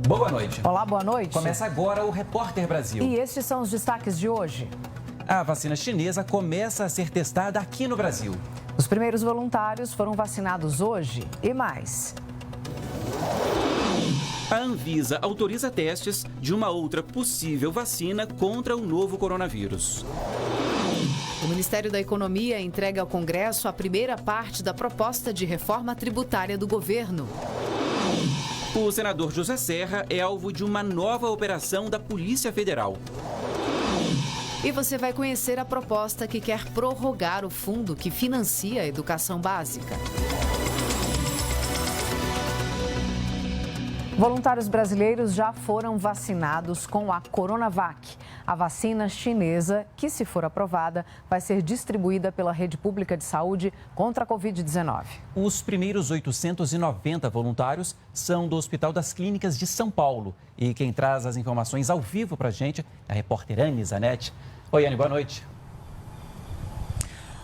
Boa noite. Olá, boa noite. Começa agora o Repórter Brasil. E estes são os destaques de hoje. A vacina chinesa começa a ser testada aqui no Brasil. Os primeiros voluntários foram vacinados hoje e mais. A Anvisa autoriza testes de uma outra possível vacina contra o novo coronavírus. O Ministério da Economia entrega ao Congresso a primeira parte da proposta de reforma tributária do governo. O senador José Serra é alvo de uma nova operação da Polícia Federal. E você vai conhecer a proposta que quer prorrogar o fundo que financia a educação básica. Voluntários brasileiros já foram vacinados com a Coronavac, a vacina chinesa que, se for aprovada, vai ser distribuída pela rede pública de saúde contra a Covid-19. Os primeiros 890 voluntários são do Hospital das Clínicas de São Paulo. E quem traz as informações ao vivo para a gente é a repórter Anne Zanetti. Oi, Anne, boa noite.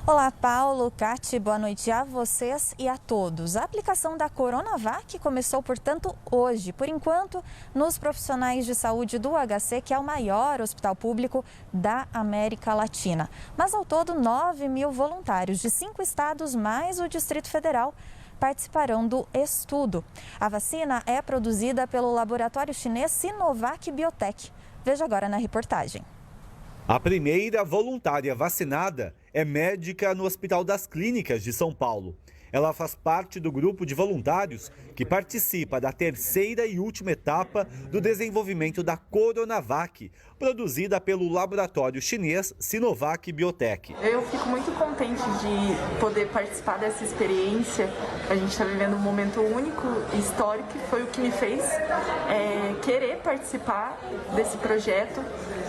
Olá, Paulo, Cati, boa noite a vocês e a todos. A aplicação da Coronavac começou, portanto, hoje, por enquanto, nos profissionais de saúde do HC, que é o maior hospital público da América Latina. Mas, ao todo, 9.000 voluntários de 5 estados, mais o Distrito Federal, participarão do estudo. A vacina é produzida pelo laboratório chinês Sinovac Biotech. Veja agora na reportagem. A primeira voluntária vacinada é médica no Hospital das Clínicas de São Paulo. Ela faz parte do grupo de voluntários que participa da terceira e última etapa do desenvolvimento da Coronavac, produzida pelo laboratório chinês Sinovac Biotech. Eu fico muito contente de poder participar dessa experiência. A gente está vivendo um momento único, histórico, que foi o que me fez querer participar desse projeto,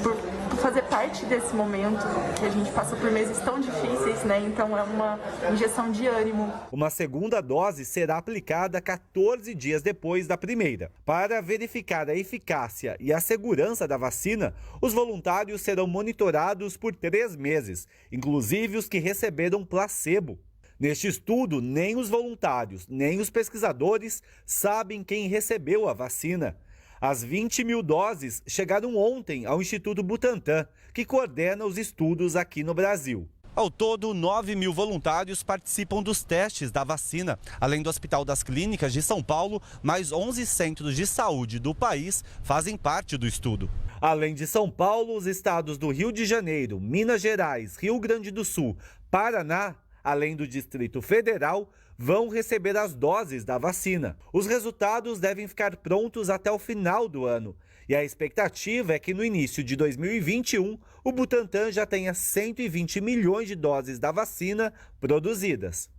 por fazer parte desse momento que a gente passa por meses tão difíceis, né? Então é uma injeção de ânimo. Uma segunda dose será aplicada 14 dias depois da primeira. Para verificar a eficácia e a segurança da vacina, os voluntários serão monitorados por 3 meses, inclusive os que receberam placebo. Neste estudo, nem os voluntários, nem os pesquisadores sabem quem recebeu a vacina. As 20.000 doses chegaram ontem ao Instituto Butantan, que coordena os estudos aqui no Brasil. Ao todo, 9.000 voluntários participam dos testes da vacina. Além do Hospital das Clínicas de São Paulo, mais 11 centros de saúde do país fazem parte do estudo. Além de São Paulo, os estados do Rio de Janeiro, Minas Gerais, Rio Grande do Sul, Paraná, além do Distrito Federal, vão receber as doses da vacina. Os resultados devem ficar prontos até o final do ano. E a expectativa é que no início de 2021, o Butantan já tenha 120 milhões de doses da vacina produzidas.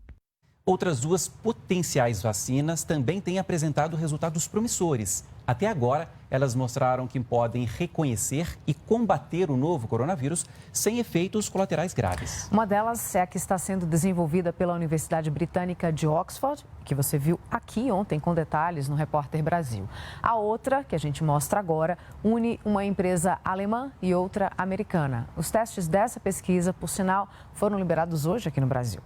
Outras 2 potenciais vacinas também têm apresentado resultados promissores. Até agora, elas mostraram que podem reconhecer e combater o novo coronavírus sem efeitos colaterais graves. Uma delas é a que está sendo desenvolvida pela Universidade Britânica de Oxford, que você viu aqui ontem com detalhes no Repórter Brasil. A outra, que a gente mostra agora, une uma empresa alemã e outra americana. Os testes dessa pesquisa, por sinal, foram liberados hoje aqui no Brasil.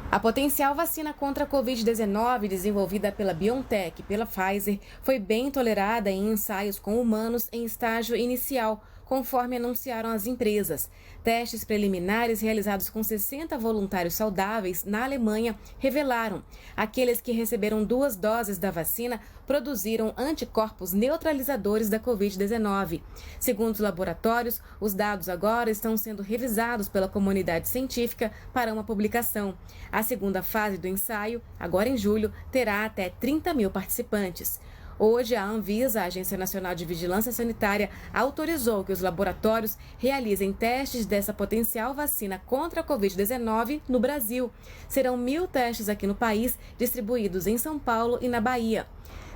A potencial vacina contra a Covid-19, desenvolvida pela BioNTech e pela Pfizer, foi bem tolerada em ensaios com humanos em estágio inicial, conforme anunciaram as empresas. Testes preliminares realizados com 60 voluntários saudáveis na Alemanha revelaram: aqueles que receberam 2 doses da vacina produziram anticorpos neutralizadores da Covid-19. Segundo os laboratórios, os dados agora estão sendo revisados pela comunidade científica para uma publicação. A segunda fase do ensaio, agora em julho, terá até 30.000 participantes. Hoje, a Anvisa, a Agência Nacional de Vigilância Sanitária, autorizou que os laboratórios realizem testes dessa potencial vacina contra a Covid-19 no Brasil. Serão 1.000 testes aqui no país, distribuídos em São Paulo e na Bahia.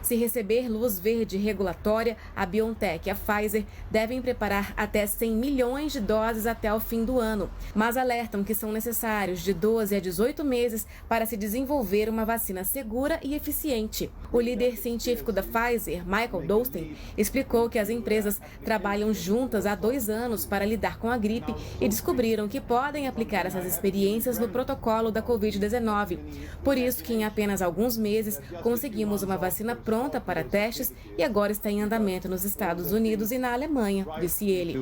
Se receber luz verde regulatória, a BioNTech e a Pfizer devem preparar até 100 milhões de doses até o fim do ano, mas alertam que são necessários de 12 a 18 meses para se desenvolver uma vacina segura e eficiente. O líder científico da Pfizer, Michael Dolsten, explicou que as empresas trabalham juntas há 2 anos para lidar com a gripe e descobriram que podem aplicar essas experiências no protocolo da Covid-19. Por isso que em apenas alguns meses conseguimos uma vacina vacina pronta para testes e agora está em andamento nos Estados Unidos e na Alemanha, disse ele.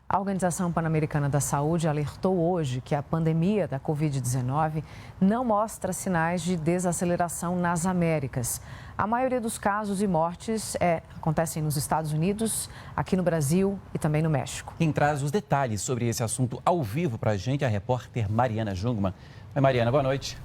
A Organização Pan-Americana da Saúde alertou hoje que a pandemia da Covid-19 não mostra sinais de desaceleração nas Américas. A maioria dos casos e mortes acontecem nos Estados Unidos, aqui no Brasil e também no México. Quem traz os detalhes sobre esse assunto ao vivo para a gente é a repórter Mariana Jungmann. Oi, Mariana, boa noite.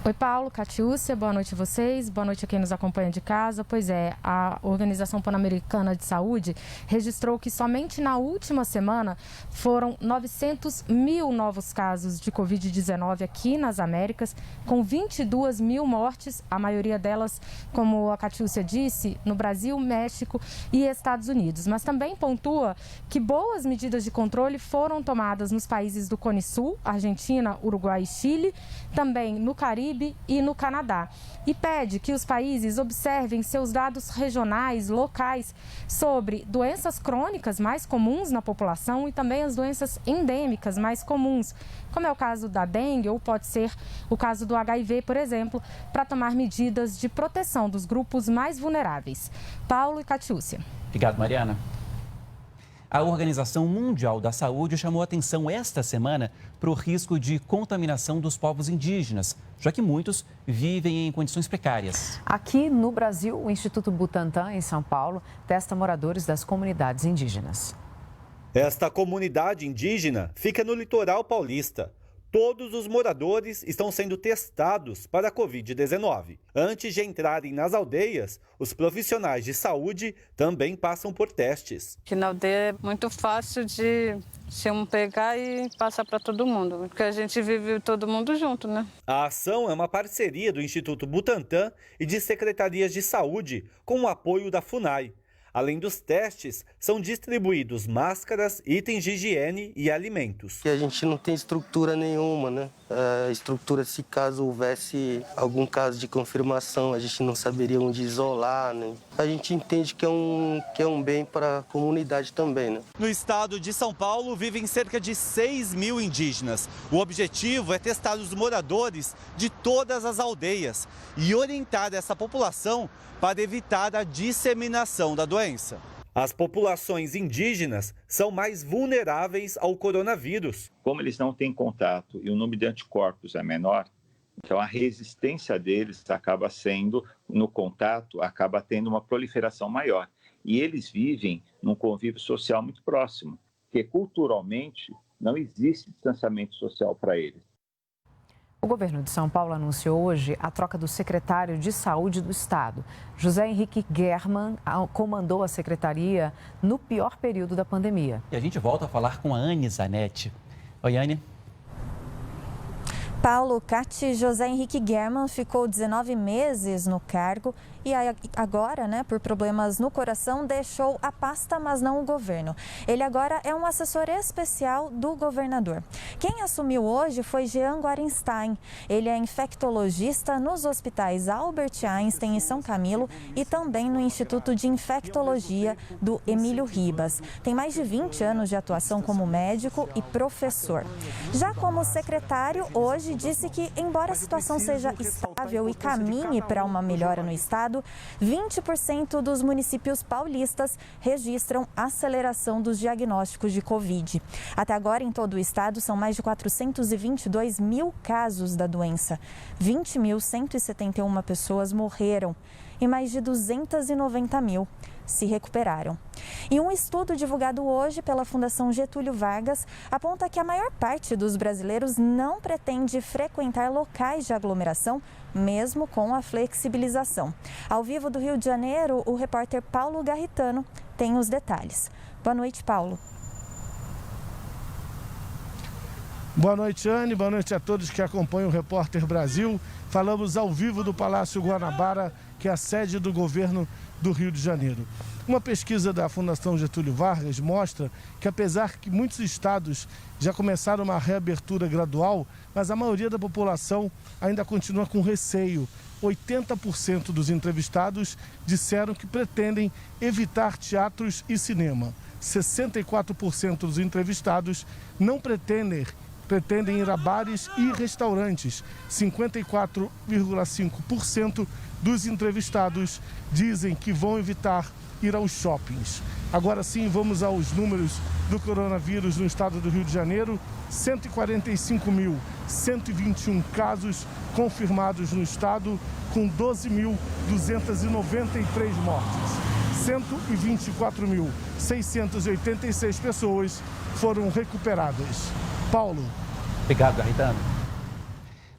Oi, Paulo, Catiúcia, boa noite a vocês, boa noite a quem nos acompanha de casa. Pois é, a Organização Pan-Americana de Saúde registrou que somente na última semana foram 900 mil novos casos de Covid-19 aqui nas Américas, com 22 mil mortes, a maioria delas, como a Catiúcia disse, no Brasil, México e Estados Unidos. Mas também pontua que boas medidas de controle foram tomadas nos países do Cone Sul, Argentina, Uruguai e Chile, também no Caribe e no Canadá, e pede que os países observem seus dados regionais, locais, sobre doenças crônicas mais comuns na população e também as doenças endêmicas mais comuns, como é o caso da dengue ou pode ser o caso do HIV, por exemplo, para tomar medidas de proteção dos grupos mais vulneráveis. Paulo e Catiúcia. Obrigado, Mariana. A Organização Mundial da Saúde chamou atenção esta semana para o risco de contaminação dos povos indígenas, já que muitos vivem em condições precárias. Aqui no Brasil, o Instituto Butantan, em São Paulo, testa moradores das comunidades indígenas. Esta comunidade indígena fica no litoral paulista. Todos os moradores estão sendo testados para a Covid-19. Antes de entrarem nas aldeias, os profissionais de saúde também passam por testes. Que na aldeia é muito fácil de se um pegar e passar para todo mundo, porque a gente vive todo mundo junto, né? A ação é uma parceria do Instituto Butantan e de secretarias de saúde com o apoio da FUNAI. Além dos testes, são distribuídos máscaras, itens de higiene e alimentos. A gente não tem estrutura nenhuma, né? A estrutura, se caso houvesse algum caso de confirmação, a gente não saberia onde isolar, né? A gente entende que é um bem para a comunidade também, né? No estado de São Paulo, vivem cerca de 6 mil indígenas. O objetivo é testar os moradores de todas as aldeias e orientar essa população para evitar a disseminação da doença. As populações indígenas são mais vulneráveis ao coronavírus. Como eles não têm contato e o número de anticorpos é menor, então a resistência deles acaba sendo, no contato, acaba tendo uma proliferação maior. E eles vivem num convívio social muito próximo, porque culturalmente não existe distanciamento social para eles. O governo de São Paulo anunciou hoje a troca do secretário de Saúde do Estado. José Henrique Germann comandou a secretaria no pior período da pandemia. E a gente volta a falar com a Anne Zanetti. Oi, Anne. Paulo, Cati, José Henrique Germann ficou 19 meses no cargo e agora, por problemas no coração, deixou a pasta, mas não o governo. Ele agora é um assessor especial do governador. Quem assumiu hoje foi Jean Guarenstein. Ele é infectologista nos hospitais Albert Einstein e São Camilo e também no Instituto de Infectologia do Emílio Ribas. Tem mais de 20 anos de atuação como médico e professor. Já como secretário, hoje disse que, embora a situação seja estável e caminhe para uma melhora no estado, 20% dos municípios paulistas registram aceleração dos diagnósticos de Covid. Até agora, em todo o estado, são mais de 422 mil casos da doença. 20.171 pessoas morreram e mais de 290 mil se recuperaram. E um estudo divulgado hoje pela Fundação Getúlio Vargas aponta que a maior parte dos brasileiros não pretende frequentar locais de aglomeração, mesmo com a flexibilização. Ao vivo do Rio de Janeiro, o repórter Paulo Garritano tem os detalhes. Boa noite, Paulo. Boa noite, Anne. Boa noite a todos que acompanham o Repórter Brasil. Falamos ao vivo do Palácio Guanabara, que é a sede do governo do Rio de Janeiro. Uma pesquisa da Fundação Getúlio Vargas mostra que, apesar que muitos estados já começaram uma reabertura gradual, mas a maioria da população ainda continua com receio. 80% dos entrevistados disseram que pretendem evitar teatros e cinema. 64% dos entrevistados não pretendem pretendem ir a bares e restaurantes. 54,5% dos entrevistados dizem que vão evitar ir aos shoppings. Agora sim, vamos aos números do coronavírus no estado do Rio de Janeiro. 145.121 casos confirmados no estado, com 12.293 mortes. 124.686 pessoas foram recuperadas. Paulo. Obrigado, Garritano.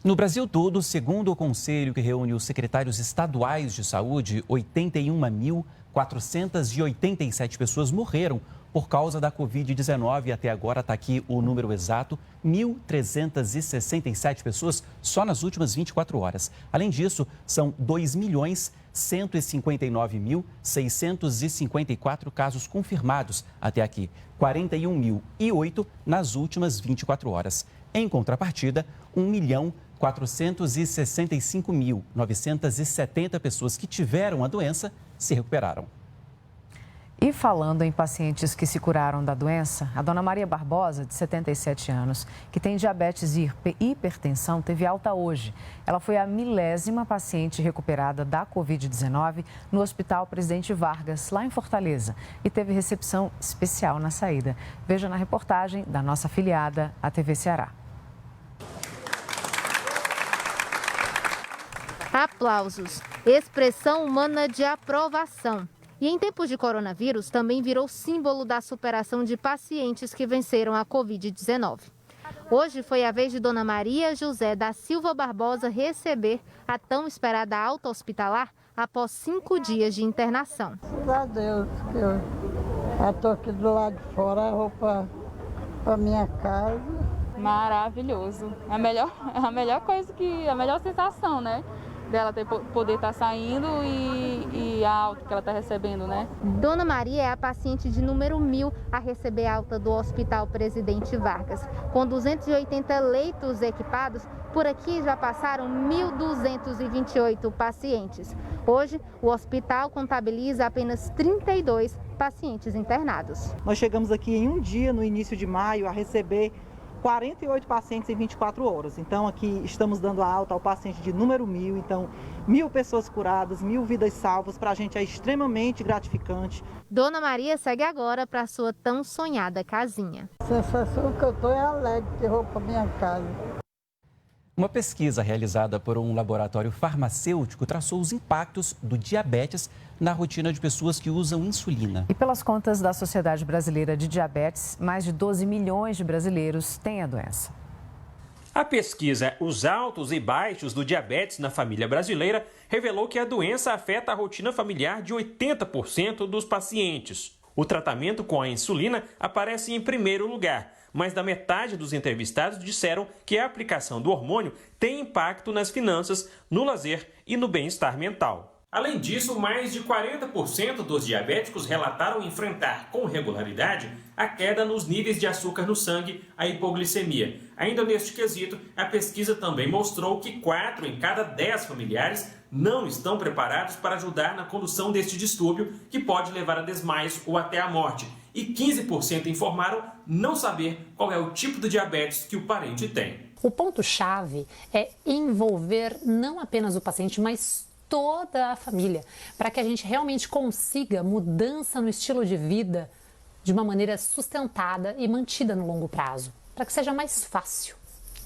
No Brasil todo, segundo o conselho que reúne os secretários estaduais de saúde, 81.487 pessoas morreram por causa da Covid-19. Até agora está aqui o número exato, 1.367 pessoas só nas últimas 24 horas. Além disso, são 2.159.654 casos confirmados até aqui, 41.008 nas últimas 24 horas. Em contrapartida, 1.465.970 pessoas que tiveram a doença se recuperaram. E falando em pacientes que se curaram da doença, a dona Maria Barbosa, de 77 anos, que tem diabetes e hipertensão, teve alta hoje. Ela foi a 1000ª paciente recuperada da Covid-19 no Hospital Presidente Vargas, lá em Fortaleza, e teve recepção especial na saída. Veja na reportagem da nossa afiliada, a TV Ceará. Aplausos, expressão humana de aprovação. E em tempos de coronavírus, também virou símbolo da superação de pacientes que venceram a Covid-19. Hoje foi a vez de Dona Maria José da Silva Barbosa receber a tão esperada alta hospitalar após 5 dias de internação. Graças a Deus, que eu estou aqui do lado de fora, vou para minha casa. Maravilhoso. A melhor coisa, a melhor sensação, né? Dela poder estar saindo e a alta que ela está recebendo, né? Dona Maria é a paciente de número 1000 a receber alta do Hospital Presidente Vargas. Com 280 leitos equipados, por aqui já passaram 1.228 pacientes. Hoje, o hospital contabiliza apenas 32 pacientes internados. Nós chegamos aqui em um dia, no início de maio, a receber 48 pacientes em 24 horas. Então, aqui estamos dando a alta ao paciente de número 1000. Então, 1000 pessoas curadas, 1000 vidas salvas. Para a gente é extremamente gratificante. Dona Maria segue agora para a sua tão sonhada casinha. A sensação que eu estou é alegre de roupa para minha casa. Uma pesquisa realizada por um laboratório farmacêutico traçou os impactos do diabetes na rotina de pessoas que usam insulina. E pelas contas da Sociedade Brasileira de Diabetes, mais de 12 milhões de brasileiros têm a doença. A pesquisa Os Altos e Baixos do Diabetes na Família Brasileira revelou que a doença afeta a rotina familiar de 80% dos pacientes. O tratamento com a insulina aparece em primeiro lugar. Mais da metade dos entrevistados disseram que a aplicação do hormônio tem impacto nas finanças, no lazer e no bem-estar mental. Além disso, mais de 40% dos diabéticos relataram enfrentar com regularidade a queda nos níveis de açúcar no sangue, a hipoglicemia. Ainda neste quesito, a pesquisa também mostrou que 4 em cada 10 familiares não estão preparados para ajudar na condução deste distúrbio, que pode levar a desmaios ou até a morte. E 15% informaram não saber qual é o tipo de diabetes que o parente tem. O ponto-chave é envolver não apenas o paciente, mas toda a família, para que a gente realmente consiga mudança no estilo de vida de uma maneira sustentada e mantida no longo prazo, para que seja mais fácil.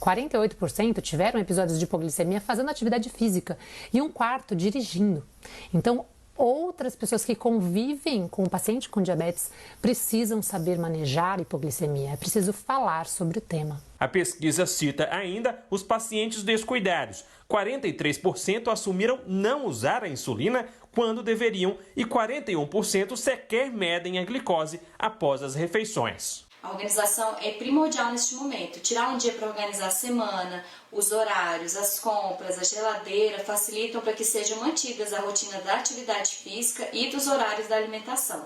48% tiveram episódios de hipoglicemia fazendo atividade física e 1/4 dirigindo. Então, outras pessoas que convivem com o paciente com diabetes precisam saber manejar a hipoglicemia. É preciso falar sobre o tema. A pesquisa cita ainda os pacientes descuidados. 43% assumiram não usar a insulina quando deveriam e 41% sequer medem a glicose após as refeições. A organização é primordial neste momento. Tirar um dia para organizar a semana, os horários, as compras, a geladeira facilitam para que sejam mantidas a rotina da atividade física e dos horários da alimentação.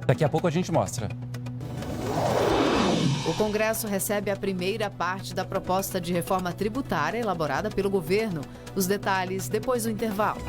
Daqui a pouco a gente mostra. O Congresso recebe a primeira parte da proposta de reforma tributária elaborada pelo governo. Os detalhes depois do intervalo.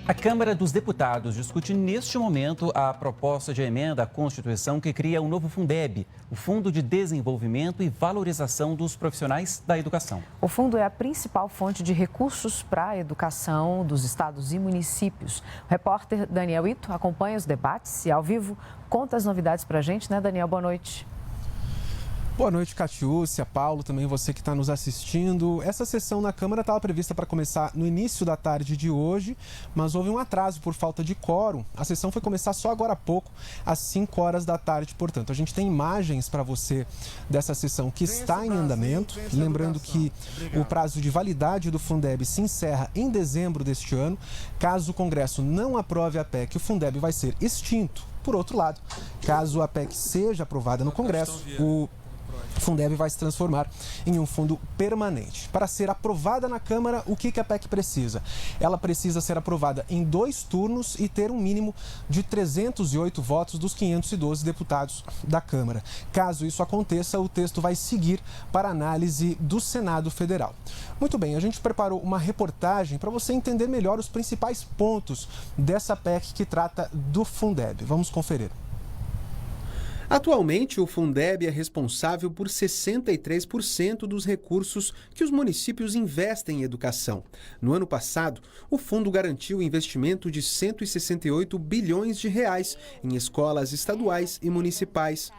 A Câmara dos Deputados discute neste momento a proposta de emenda à Constituição que cria um novo Fundeb, o Fundo de Desenvolvimento e Valorização dos Profissionais da Educação. O fundo é a principal fonte de recursos para a educação dos estados e municípios. O repórter Daniel Ito acompanha os debates e, ao vivo, conta as novidades para a gente, né, Daniel? Boa noite. Boa noite, Catiúcia, Paulo, também você que está nos assistindo. Essa sessão na Câmara estava prevista para começar no início da tarde de hoje, mas houve um atraso por falta de quórum. A sessão foi começar só agora há pouco, às 5 horas da tarde, portanto. A gente tem imagens para você dessa sessão que está em andamento. Lembrando que o prazo de validade do Fundeb se encerra em dezembro deste ano. Caso o Congresso não aprove a PEC, o Fundeb vai ser extinto. Por outro lado, caso a PEC seja aprovada no Congresso, o Fundeb vai se transformar em um fundo permanente. Para ser aprovada na Câmara, o que a PEC precisa? Ela precisa ser aprovada em 2 turnos e ter um mínimo de 308 votos dos 512 deputados da Câmara. Caso isso aconteça, o texto vai seguir para análise do Senado Federal. Muito bem, a gente preparou uma reportagem para você entender melhor os principais pontos dessa PEC que trata do Fundeb. Vamos conferir. Atualmente, o Fundeb é responsável por 63% dos recursos que os municípios investem em educação. No ano passado, o fundo garantiu investimento de 168 bilhões de reais em escolas estaduais e municipais.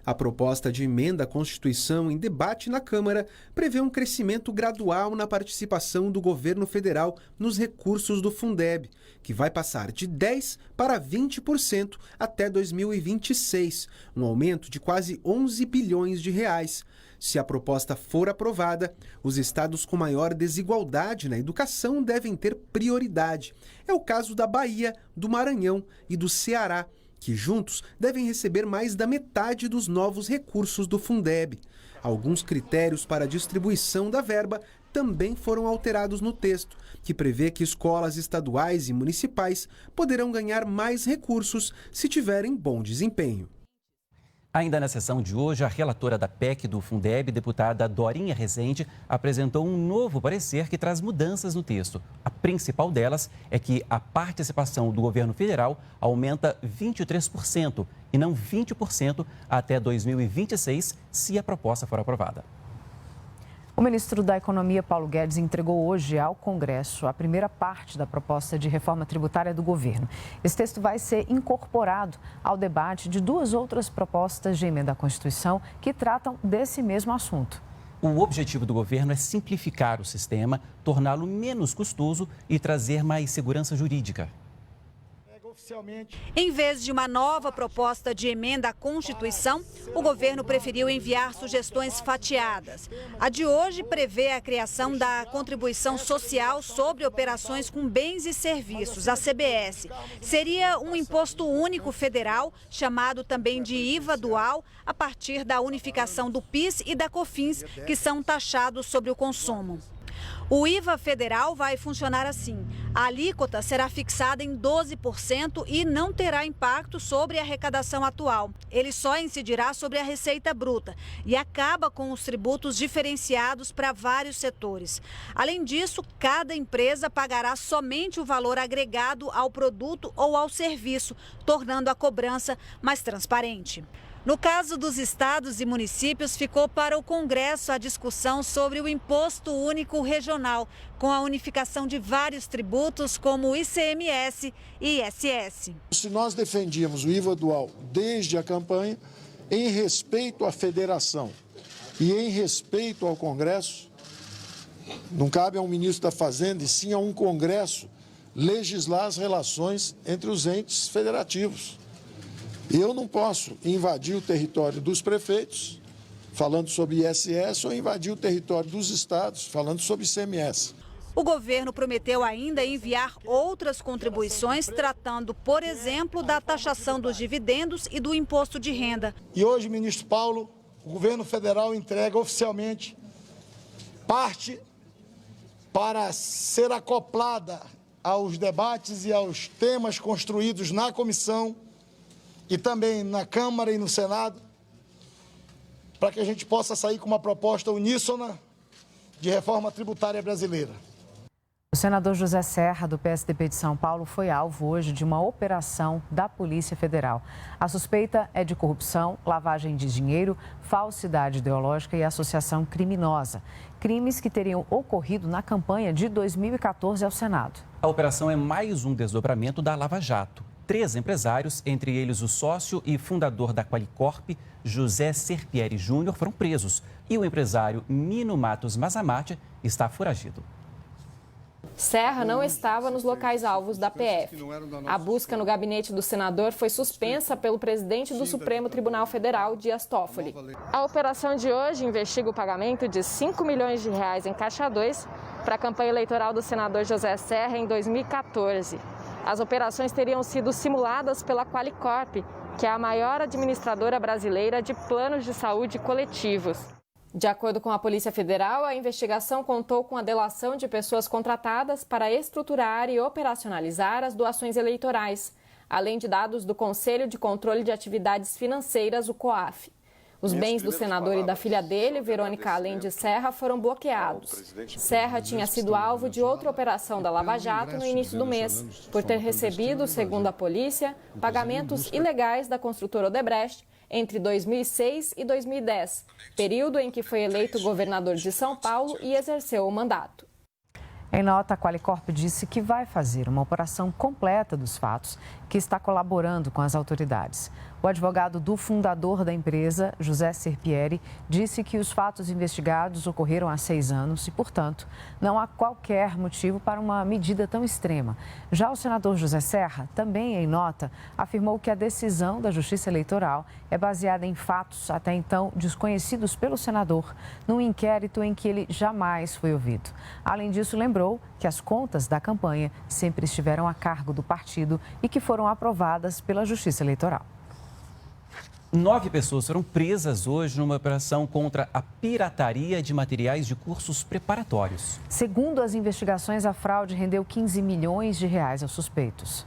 A proposta de emenda à Constituição em debate na Câmara prevê um crescimento gradual na participação do governo federal nos recursos do Fundeb, que vai passar de 10% para 20% até 2026, um aumento de quase 11 bilhões de reais. Se a proposta for aprovada, os estados com maior desigualdade na educação devem ter prioridade. É o caso da Bahia, do Maranhão e do Ceará, que juntos devem receber mais da metade dos novos recursos do Fundeb. Alguns critérios para a distribuição da verba também foram alterados no texto, que prevê que escolas estaduais e municipais poderão ganhar mais recursos se tiverem bom desempenho. Ainda na sessão de hoje, a relatora da PEC do Fundeb, deputada Dorinha Rezende, apresentou um novo parecer que traz mudanças no texto. A principal delas é que a participação do governo federal aumenta 23% e não 20% até 2026, se a proposta for aprovada. O ministro da Economia, Paulo Guedes, entregou hoje ao Congresso a primeira parte da proposta de reforma tributária do governo. Esse texto vai ser incorporado ao debate de 2 outras propostas de emenda à Constituição que tratam desse mesmo assunto. O objetivo do governo é simplificar o sistema, torná-lo menos custoso e trazer mais segurança jurídica. Em vez de uma nova proposta de emenda à Constituição, o governo preferiu enviar sugestões fatiadas. A de hoje prevê a criação da Contribuição Social sobre Operações com Bens e Serviços, a CBS. Seria um imposto único federal, chamado também de IVA dual, a partir da unificação do PIS e da COFINS, que são taxados sobre o consumo. O IVA federal vai funcionar assim. A alíquota será fixada em 12% e não terá impacto sobre a arrecadação atual. Ele só incidirá sobre a receita bruta e acaba com os tributos diferenciados para vários setores. Além disso, cada empresa pagará somente o valor agregado ao produto ou ao serviço, tornando a cobrança mais transparente. No caso dos estados e municípios, ficou para o Congresso a discussão sobre o Imposto Único Regional, com a unificação de vários tributos como o ICMS e ISS. Se nós defendíamos o IVA dual desde a campanha, em respeito à federação e em respeito ao Congresso, não cabe a um ministro da Fazenda e sim a um Congresso legislar as relações entre os entes federativos. Eu não posso invadir o território dos prefeitos, falando sobre ISS, ou invadir o território dos estados, falando sobre ICMS. O governo prometeu ainda enviar outras contribuições, tratando, por exemplo, da taxação dos dividendos e do imposto de renda. E hoje, ministro Paulo, o governo federal entrega oficialmente parte para ser acoplada aos debates e aos temas construídos na comissão e também na Câmara e no Senado, para que a gente possa sair com uma proposta uníssona de reforma tributária brasileira. O senador José Serra, do PSDB de São Paulo, foi alvo hoje de uma operação da Polícia Federal. A suspeita é de corrupção, lavagem de dinheiro, falsidade ideológica e associação criminosa. Crimes que teriam ocorrido na campanha de 2014 ao Senado. A operação é mais um desdobramento da Lava Jato. 3 empresários, entre eles o sócio e fundador da Qualicorp, José Serpieri Júnior, foram presos. E o empresário Mino Matos Mazamate está foragido. Serra não estava nos locais alvos da PF. A busca no gabinete do senador foi suspensa pelo presidente do Supremo Tribunal Federal, Dias Toffoli. A operação de hoje investiga o pagamento de R$5 milhões em Caixa 2 para a campanha eleitoral do senador José Serra em 2014. As operações teriam sido simuladas pela Qualicorp, que é a maior administradora brasileira de planos de saúde coletivos. De acordo com a Polícia Federal, a investigação contou com a delação de pessoas contratadas para estruturar e operacionalizar as doações eleitorais, além de dados do Conselho de Controle de Atividades Financeiras, o COAF. Os bens do senador e da filha dele, Verônica Allende Serra, foram bloqueados. Serra tinha sido alvo de outra operação da Lava Jato no início do mês, por ter recebido, segundo a polícia, pagamentos ilegais da construtora Odebrecht entre 2006 e 2010, período em que foi eleito governador de São Paulo e exerceu o mandato. Em nota, a Qualicorp disse que vai fazer uma apuração completa dos fatos, que está colaborando com as autoridades. O advogado do fundador da empresa, José Serpieri, disse que os fatos investigados ocorreram há 6 anos e, portanto, não há qualquer motivo para uma medida tão extrema. Já o senador José Serra, também em nota, afirmou que a decisão da Justiça Eleitoral é baseada em fatos até então desconhecidos pelo senador, num inquérito em que ele jamais foi ouvido. Além disso, lembrou que as contas da campanha sempre estiveram a cargo do partido e que foram aprovadas pela Justiça Eleitoral. 9 pessoas foram presas hoje numa operação contra a pirataria de materiais de cursos preparatórios. Segundo as investigações, a fraude rendeu R$15 milhões aos suspeitos.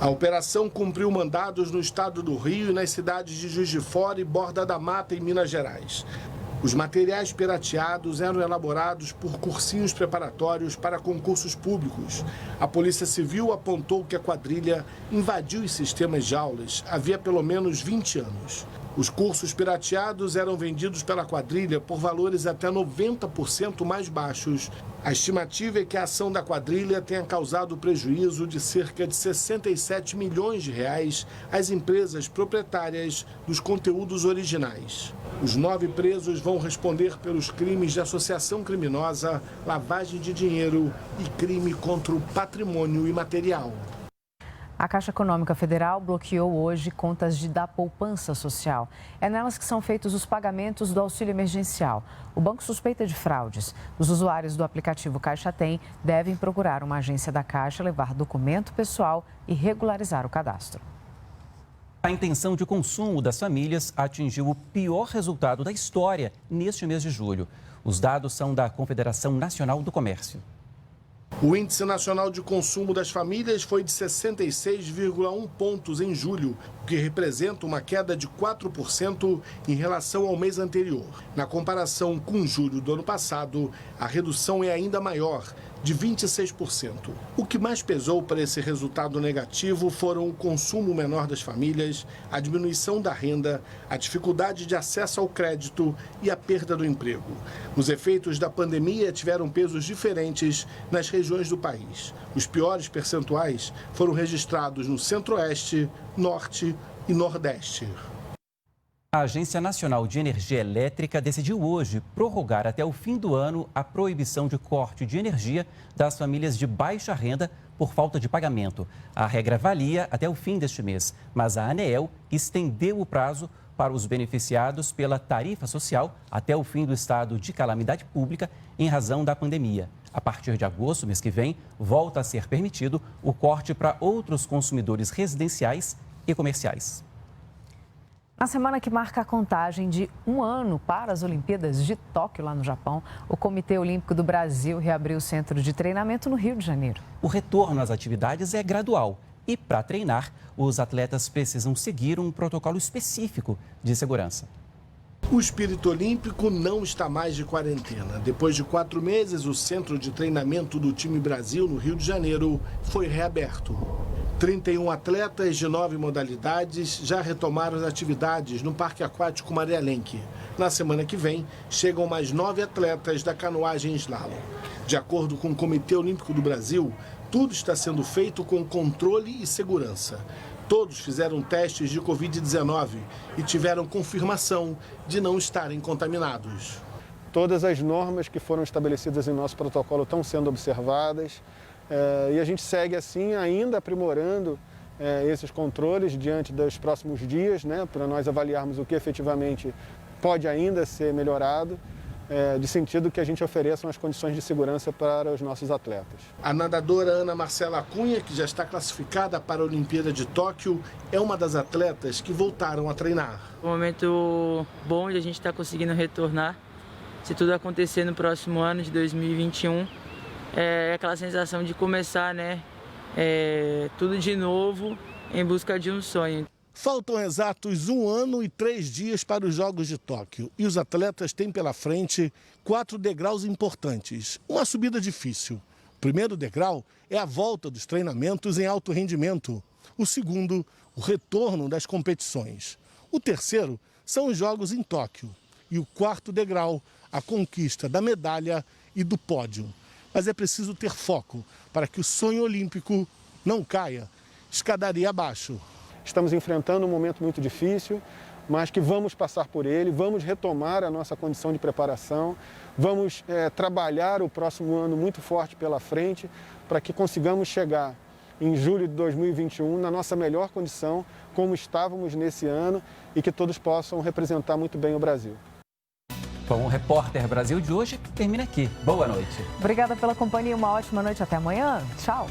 A operação cumpriu mandados no estado do Rio e nas cidades de Juiz de Fora e Borda da Mata, em Minas Gerais. Os materiais pirateados eram elaborados por cursinhos preparatórios para concursos públicos. A Polícia Civil apontou que a quadrilha invadiu os sistemas de aulas havia pelo menos 20 anos. Os cursos pirateados eram vendidos pela quadrilha por valores até 90% mais baixos. A estimativa é que a ação da quadrilha tenha causado prejuízo de cerca de R$67 milhões às empresas proprietárias dos conteúdos originais. Os 9 presos vão responder pelos crimes de associação criminosa, lavagem de dinheiro e crime contra o patrimônio imaterial. A Caixa Econômica Federal bloqueou hoje contas da poupança social. É nelas que são feitos os pagamentos do auxílio emergencial. O banco suspeita de fraudes. Os usuários do aplicativo Caixa Tem devem procurar uma agência da Caixa, levar documento pessoal e regularizar o cadastro. A intenção de consumo das famílias atingiu o pior resultado da história neste mês de julho. Os dados são da Confederação Nacional do Comércio. O Índice Nacional de Consumo das Famílias foi de 66,1 pontos em julho, o que representa uma queda de 4% em relação ao mês anterior. Na comparação com julho do ano passado, a redução é ainda maior, de 26%. O que mais pesou para esse resultado negativo foram o consumo menor das famílias, a diminuição da renda, a dificuldade de acesso ao crédito e a perda do emprego. Os efeitos da pandemia tiveram pesos diferentes nas regiões do país. Os piores percentuais foram registrados no Centro-Oeste, Norte e Nordeste. A Agência Nacional de Energia Elétrica decidiu hoje prorrogar até o fim do ano a proibição de corte de energia das famílias de baixa renda por falta de pagamento. A regra valia até o fim deste mês, mas a ANEEL estendeu o prazo para os beneficiados pela tarifa social até o fim do estado de calamidade pública em razão da pandemia. A partir de agosto, mês que vem, volta a ser permitido o corte para outros consumidores residenciais e comerciais. Na semana que marca a contagem de 1 ano para as Olimpíadas de Tóquio, lá no Japão, o Comitê Olímpico do Brasil reabriu o centro de treinamento no Rio de Janeiro. O retorno às atividades é gradual e, para treinar, os atletas precisam seguir um protocolo específico de segurança. O espírito olímpico não está mais de quarentena. Depois de 4 meses, o centro de treinamento do time Brasil, no Rio de Janeiro, foi reaberto. 31 atletas de 9 modalidades já retomaram as atividades no Parque Aquático Maria Lenk. Na semana que vem, chegam mais 9 atletas da canoagem slalom. De acordo com o Comitê Olímpico do Brasil, tudo está sendo feito com controle e segurança. Todos fizeram testes de Covid-19 e tiveram confirmação de não estarem contaminados. Todas as normas que foram estabelecidas em nosso protocolo estão sendo observadas e a gente segue assim ainda aprimorando esses controles diante dos próximos dias, né, para nós avaliarmos o que efetivamente pode ainda ser melhorado, de sentido que a gente ofereça as condições de segurança para os nossos atletas. A nadadora Ana Marcela Cunha, que já está classificada para a Olimpíada de Tóquio, é uma das atletas que voltaram a treinar. Um momento bom de a gente estar conseguindo retornar. Se tudo acontecer no próximo ano de 2021, é aquela sensação de começar, né, tudo de novo em busca de um sonho. Faltam exatos 1 ano e 3 dias para os Jogos de Tóquio e os atletas têm pela frente 4 degraus importantes. Uma subida difícil. O primeiro degrau é a volta dos treinamentos em alto rendimento. O segundo, o retorno das competições. O terceiro são os Jogos em Tóquio. E o quarto degrau, a conquista da medalha e do pódio. Mas é preciso ter foco para que o sonho olímpico não caia escadaria abaixo. Estamos enfrentando um momento muito difícil, mas que vamos passar por ele, vamos retomar a nossa condição de preparação, vamos trabalhar o próximo ano muito forte pela frente para que consigamos chegar em julho de 2021 na nossa melhor condição, como estávamos nesse ano, e que todos possam representar muito bem o Brasil. Bom, o Repórter Brasil de hoje termina aqui. Boa noite. Obrigada pela companhia, uma ótima noite. Até amanhã. Tchau.